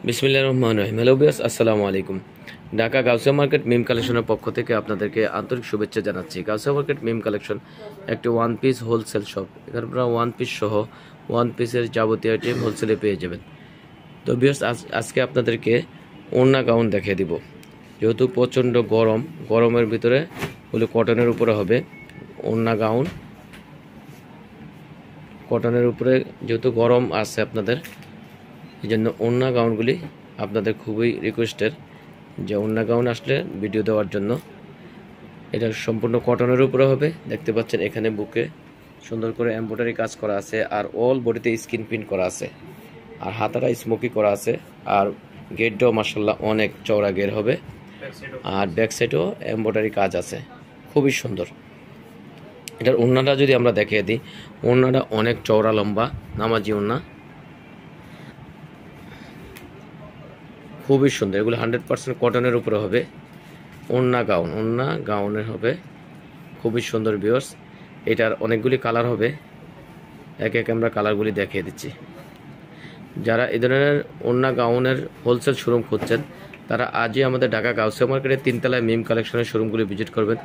বিসমিল্লাহির রহমানির রহিম। Hello viewers, আসসালামু আলাইকুম। ঢাকা গাউসিয়া মার্কেট মিম কালেকশনের পক্ষ থেকে আপনাদেরকে আন্তরিক শুভেচ্ছা জানাচ্ছি। গাউসিয়া মার্কেট মিম কালেকশন একটি ওয়ান পিস হোলসেল শপ। এখানে আপনারা ওয়ান পিস সহ ওয়ান পিসের যাবতীয় আইটেম হোলসেলে পেয়ে যাবেন। তো ভিউয়ার্স, আজকে আপনাদেরকে ওড়না গাউন দেখিয়ে দিব। যেহেতু প্রচণ্ড গরমের ভিতরে হলো কটনের উপরে হবে ওড়না গাউন। কটনের উপরে যেহেতু গরম আছে আপনাদের, এই জন্য ওড়না গাউনগুলি আপনাদের খুবই রিকোয়েস্টের যে ওড়না গাউন আসলে ভিডিও দেওয়ার জন্য। এটা সম্পূর্ণ কটনের উপরে হবে। দেখতে পাচ্ছেন এখানে বুকে সুন্দর করে এমব্রয়ডারি কাজ করা আছে, আর অল বডিতে স্ক্রিন প্রিন্ট করা আছে, আর হাতাটা স্মোকি করা আছে, আর গেটটাও মাশাআল্লাহ অনেক চওড়া গের হবে, আর ব্যাক সাইডেও এমব্রয়ডারি কাজ আছে, খুবই সুন্দর। এটার ওড়নাটা যদি আমরা দেখিয়ে দিই, ওড়নাটা অনেক চওড়া লম্বা নামাজি ওড়না, খুবই সুন্দর। এগুলো 100% কটনের উপরে হবে। ওড়না গাউনের হবে, খুবই সুন্দর ভিউয়ার্স। এটার অনেকগুলি কালার হবে, এক এক আমরা কালারগুলি দেখিয়ে দিচ্ছি। যারা এই ধরনের ওড়না গাউনের হোলসেল শোরুম খুঁজছেন তারা আজই আমাদের ঢাকা গাউসিয়া মার্কেটের 3 তলায় মিম কালেকশনের শোরুমগুলি ভিজিট করবেন।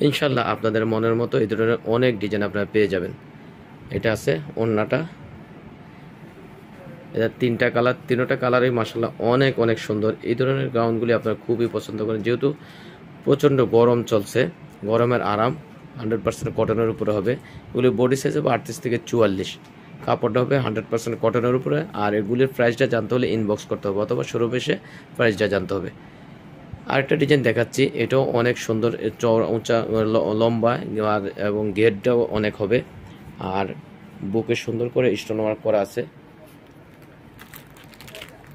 ইনশাল্লাহ আপনাদের মনের মতো এই ধরনের অনেক ডিজাইন আপনারা পেয়ে যাবেন। এটা আছে ওড়নাটা, এটা তিনটা কালারই মাশাআল্লাহ অনেক অনেক সুন্দর। এই ধরনের গাউনগুলি আপনারা খুবই পছন্দ করেন, যেহেতু প্রচণ্ড গরম চলছে, গরমের আরাম। 100% কটনের উপরে হবে। এগুলি বডি সাইজ হবে 38 থেকে 44, কাপড়টা হবে 100% কটনের উপরে। আর এগুলির প্রাইসটা জানতে হলে ইনবক্স করতে হবে, অথবা শোরুমে এসে প্রাইসটা জানতে হবে। আরেকটা ডিজাইন দেখাচ্ছি, এটাও অনেক সুন্দর, চওড়া উঁচা লম্বা, আর এবং গেটটাও অনেক হবে, আর বুকে সুন্দর করে স্টোন ওয়ার্ক করা আছে,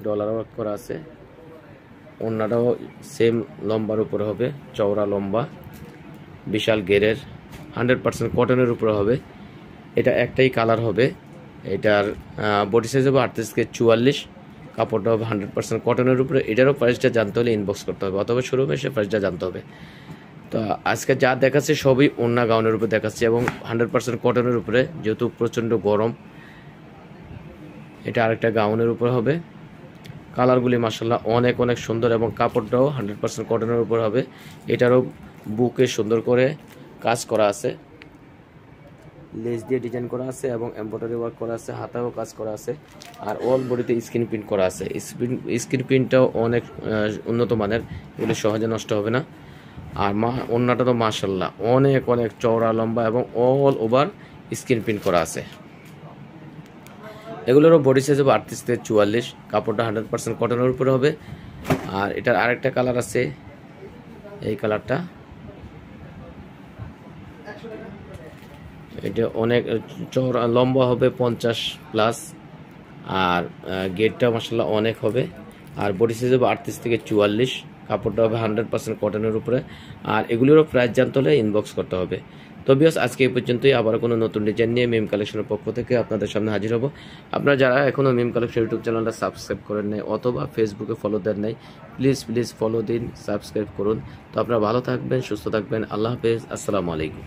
ডলার ওয়ার্ক করা আছে। ওড়নাটাও সেম লম্বার উপরে হবে, চওড়া লম্বা, বিশাল গেরের, 100% কটনের উপরে হবে। এটা একটাই কালার হবে। এটার বডি সাইজ হবে 38 থেকে 44, কাপড়টা হবে 100% কটনের উপরে। এটারও প্রাইসটা জানতে হলে ইনবক্স করতে হবে, অথবা শোরুমে এসে প্রাইসটা জানতে হবে। তো আজকে যা দেখাচ্ছে সবই ওড়না গাউনের উপরে দেখাচ্ছি, এবং 100% কটনের উপরে, যেহেতু প্রচণ্ড গরম। এটা আরেকটা গাউনের উপরে হবে। কালারগুলি মাশাআল্লাহ অনেক অনেক সুন্দর, এবং কাপড়টাও 100% কটনের উপর হবে। এটারও বুকে সুন্দর করে কাজ করা আছে, লেস দিয়ে ডিজাইন করা আছে, এবং এমব্রয়ডারি ওয়ার্ক করা আছে, হাতাও কাজ করা আছে, আর অল বডিতে স্ক্রিন প্রিন্ট করা আছে। স্ক্রিন প্রিন্টটাও অনেক উন্নত মানের, এগুলি সহজে নষ্ট হবে না। আর ওড়নাটা তো মাশাআল্লাহ অনেক অনেক চওড়া লম্বা, এবং অল ওভার স্ক্রিন প্রিন্ট করা আছে। এগুলোরও বডি সাইজ হবে 38 থেকে 44, কাপড়টা 100% কটনের উপরে হবে। আর এটার আরেকটা কালার আছে, এই কালারটা, এটা অনেক চওড়া লম্বা হবে, 50+, আর গেটটা মাশাআল্লাহ অনেক হবে। আর বডি সাইজ হবে 38 থেকে 44, কাপড়টা হবে 100% কটনের উপরে। আর এগুলোরও প্রাইস জানতে হলে ইনবক্স করতে হবে। তো ভিউয়ার্স, আজকে এই পর্যন্তই। আবার কোনো নতুন ডিজাইন নিয়ে মিম কালেকশনের পক্ষ থেকে আপনাদের সামনে হাজির হব। আপনারা যারা এখনও মিম কালেকশন ইউটিউব চ্যানেলটা সাবস্ক্রাইব করেন নাই, অথবা ফেসবুকে ফলো দেন নাই, প্লিজ ফলো দিন, সাবস্ক্রাইব করুন। তো আপনারা ভালো থাকবেন, সুস্থ থাকবেন। আল্লাহ হাফেজ, আসসালামু আলাইকুম।